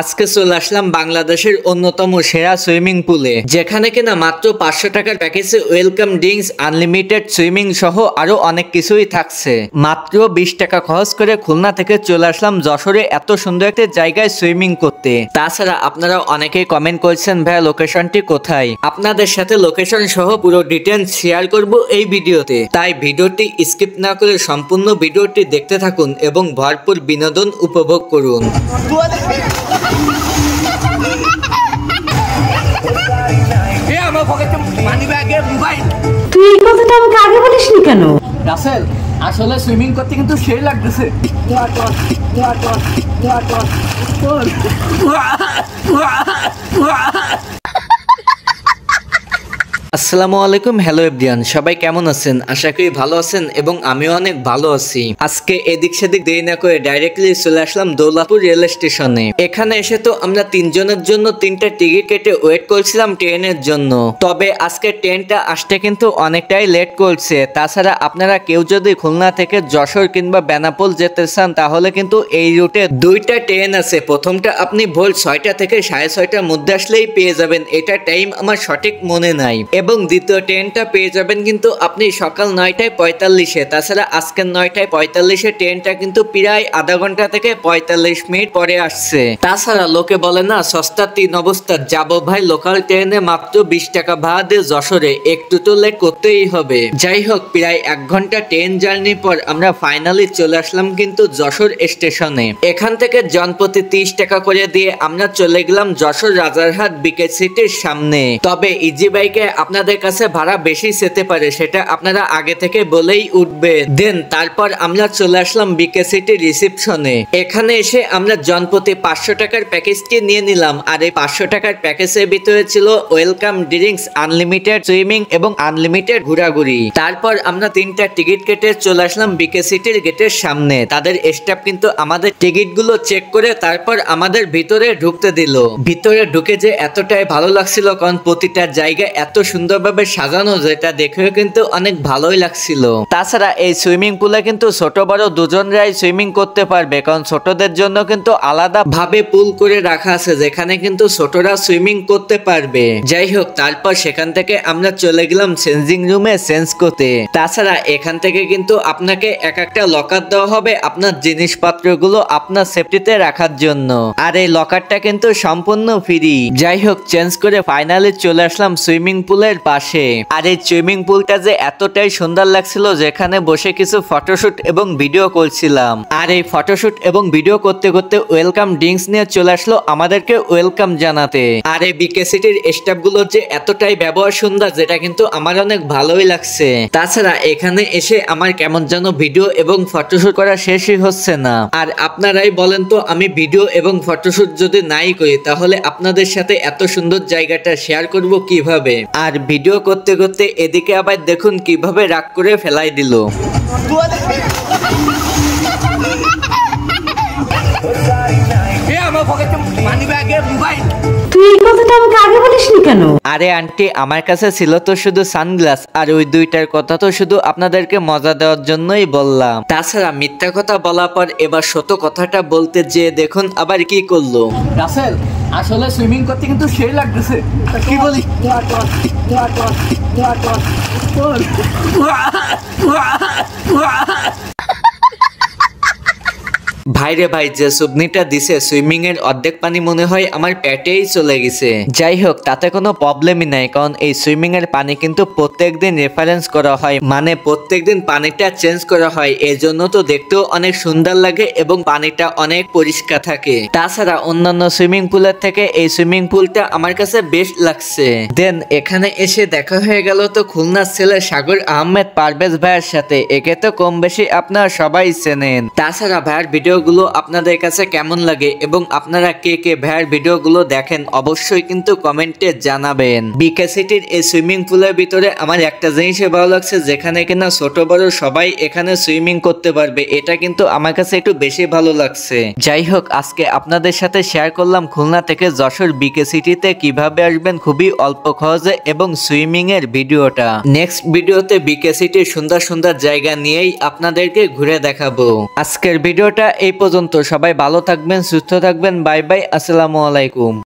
আজকে চলে আসলাম বাংলাদেশের অন্যতম সেরা সুইমিং পুলে, যেখানে কিনা মাত্র 500 টাকার প্যাকেজে ওয়েলকাম ড্রিঙ্কস, আনলিমিটেড সুইমিং সহ আরো অনেক কিছুই থাকছে। মাত্র 20 টাকা খরচ করে খুলনা থেকে চলে আসলাম যশোরে এত সুন্দর একটা জায়গায় সুইমিং করতে। তাছাড়া আপনারা অনেকেই কমেন্ট করেছেন ভাইয়া লোকেশনটি কোথায়, আপনাদের সাথে লোকেশন সহ পুরো ডিটেইলস শেয়ার করব এই ভিডিওতে। তাই ভিডিওটি স্কিপ না করে সম্পূর্ণ ভিডিওটি দেখতে থাকুন এবং ভরপুর বিনোদন উপভোগ করুন। তুই এই কথাটা আমাকে আগে বলিসনি কেন? রাসেল, আসলে সুইমিং করতে কিন্তু সেই লাগতেছে। আসসালামু আলাইকুম, হ্যালো এভরিওয়ান, সবাই কেমন আছেন? আশা করি ভালো আছেন এবং আমিও অনেক ভালো আছি। আজকে এদিক সেদিক দেরি না করে ডাইরেক্টলি চলে আসলাম দৌলতপুর রেল স্টেশনে। এখানে এসে তো আমরা তিনজনের জন্য 3টা টিকিট কেটে ওয়েট করছিলাম ট্রেনের জন্য। তবে আজকে ট্রেনটা আসতে কিন্তু অনেকটাই লেট করছে। তাছাড়া আপনারা কেউ যদি খুলনা থেকে যশোর কিংবা বেনাপোল যেতে চান তাহলে কিন্তু এই রুটে 2টা ট্রেন আছে। প্রথমটা আপনি ভোর 6টা থেকে 6:30টার মধ্যে আসলেই পেয়ে যাবেন, এটা টাইম আমার সঠিক মনে নাই। এবং দ্বিতীয় ট্রেনটা পেয়ে যাবেন কিন্তু আপনি সকাল 9:45-এ। তাছাড়া আজকের 9:45-এ ট্রেনটা কিন্তু প্রায় আধা ঘন্টা থেকে 45 মিনিট পরে আসছে। তাছাড়া লোকে বলে না সস্তা 3 অবস্থা, যাবো ভাই লোকাল ট্রেনে মাত্র 20 টাকা ভাড়া দিয়ে যশোরে, একটু তো লেট করতেই হবে। যাই হোক, প্রায় 1 ঘন্টা ট্রেন জার্নির পর আমরা ফাইনালি চলে আসলাম কিন্তু যশোর স্টেশনে। এখান থেকে জনপ্রতি 30 টাকা করে দিয়ে আমরা চলে গেলাম যশোর রাজারহাট বিকে সিটির সামনে। তবে ইজি বাইকে আপনাদের কাছে ভাড়া বেশি যেতে পারে, সেটা আপনারা আগে থেকে বলেই উঠবে। দেন তারপর আমরা চলে আসলাম বিকে সিটি রিসেপশনে। এখানে এসে আমরা জনপ্রতি 500 টাকার প্যাকেজটি নিয়ে নিলাম। আর এই 500 টাকার প্যাকেজের ভিতরে ছিল ওয়েলকাম ড্রিঙ্কস, আনলিমিটেড সুইমিং এবং আনলিমিটেড ঘোরাঘুরি। তারপর আমরা 3টা টিকিট কেটে চলে আসলাম বিকে সিটির গেটের সামনে। তাদের স্টাফ কিন্তু আমাদের টিকিট গুলো চেক করে তারপর আমাদের ভিতরে ঢুকতে দিল। ভিতরে ঢুকে যে এতটাই ভালো লাগছিল, কারণ প্রতিটা জায়গা এত সুন্দরভাবে সাজানো, যেটা দেখেও কিন্তু অনেক ভালোই লাগছিল। তাছাড়া এই সুইমিং পুলে কিন্তু ছোট বড় দুজনরাই সুইমিং করতে পারবে, কারণ ছোটদের জন্য কিন্তু আলাদা ভাবে পুল করে রাখা আছে, যেখানে কিন্তু ছোটরা সুইমিং করতে পারবে। যাই হোক, তারপর সেখান থেকে আমরা চলে গেলাম চেঞ্জিং রুমে চেঞ্জ করতে। তাছাড়া এখান থেকে কিন্তু আপনাকে একটা লকার দেওয়া হবে আপনার জিনিসপত্রগুলো আপনার সেফটিতে রাখার জন্য। আর এই লকারটা কিন্তু সম্পূর্ণ ফ্রি। যাই হোক, চেঞ্জ করে ফাইনালি চলে আসলাম সুইমিং পুলের পাশে। আর এই সুইমিং পুলটা যে এতটাই সুন্দর লাগছিল, যেখানে বসে কিছু ফটোশুট এবং ভিডিও করছিলাম। আর এই ফটোশুট এবং ভিডিও করতে করতে ওয়েলকাম ড্রিঙ্কস নিয়ে চলে আসলো আমাদেরকে ওয়েলকাম জানাতে। আর এই বিকে সিটির স্টাফ গুলোর যে এতটাই ব্যবহার সুন্দর, যেটা কিন্তু আমার অনেক ভালোই লাগছে। তাছাড়া এখানে এসে আমার কেমন যেন ভিডিও এবং ফটোশুট করা শেষই হচ্ছে না। আর আপনারাই বলেন তো, আমি ভিডিও এবং ফটোশুট যদি নাই করি তাহলে আপনাদের সাথে এত সুন্দর জায়গাটা শেয়ার করব কিভাবে? আর ভিডিও করতে করতে এদিকে আবার দেখুন কিভাবে রাগ করে ফেলাই দিল। তুই এই কথাটা আমাকে আগে বলিসনি কেন? আরে আন্টি, আমার কাছে ছিল তো শুধু সানগ্লাস, আর ওই 2টার কথা তো শুধু আপনাদেরকে মজা দেওয়ার জন্যই বললাম। তাছাড়া মিথ্যা কথা বলার পর এবার সত্য কথাটা বলতে যেয়ে দেখুন আবার কি করলো। রাসেল, আসলে সুইমিং করতে কিন্তু সেই লাগতেছে। কি বলি? ভাইরে ভাই, যে সুবনিটা দিছে সুইমিং এর অর্ধেক পানি মনে হয় আমার পেটেই চলে গেছে। যাই হোক, তাতে কোনো প্রবলেমই নাই, কারণ এই সুইমিং এর পানি কিন্তু প্রত্যেকদিন রেফারেন্স করা হয়, মানে প্রত্যেকদিন পানিটা চেঞ্জ করা হয়। এই জন্য তো দেখতেও অনেক সুন্দর লাগে এবং পানিটা অনেক পরিষ্কার থাকে। তাছাড়া অন্যান্য সুইমিং পুলের থেকে এই সুইমিং পুলটা আমার কাছে বেস্ট লাগছে। দেন এখানে এসে দেখা হয়ে গেল তো খুলনার ছেলে সাগর আহমেদ পারভেজ ভাইয়ের সাথে। একে তো কম বেশি আপনারা সবাই চেনেন। তাছাড়া ভাইয়ের ভিডিওগুলো আপনাদের কাছে কেমন লাগে এবং আপনারা কে কে ভাইয়ের ভিডিওগুলো দেখেন অবশ্যই কিন্তু কমেন্টে জানাবেন। বিকে সিটির এই সুইমিং পুলের ভিতরে আমার একটা জিনিসই ভালো লাগছে, যেখানে কিনা ছোট বড় সবাই এখানে সুইমিং করতে পারবে, এটা কিন্তু আমার কাছে একটু বেশি ভালো লাগছে। যাই হোক, আজকে আপনাদের সাথে শেয়ার করলাম খুলনা থেকে যশোর বিকে সিটিতে কিভাবে আসবেন খুবই অল্প খরচে এবং সুইমিং এর ভিডিওটা। নেক্সট ভিডিওতে বিকে সিটির সুন্দর সুন্দর জায়গা নিয়েই আপনাদেরকে ঘুরে দেখাবো। আজকের ভিডিওটা এই পর্যন্ত, সবাই ভালো থাকবেন, সুস্থ থাকবেন। বাই বাই, আসসালামু আলাইকুম।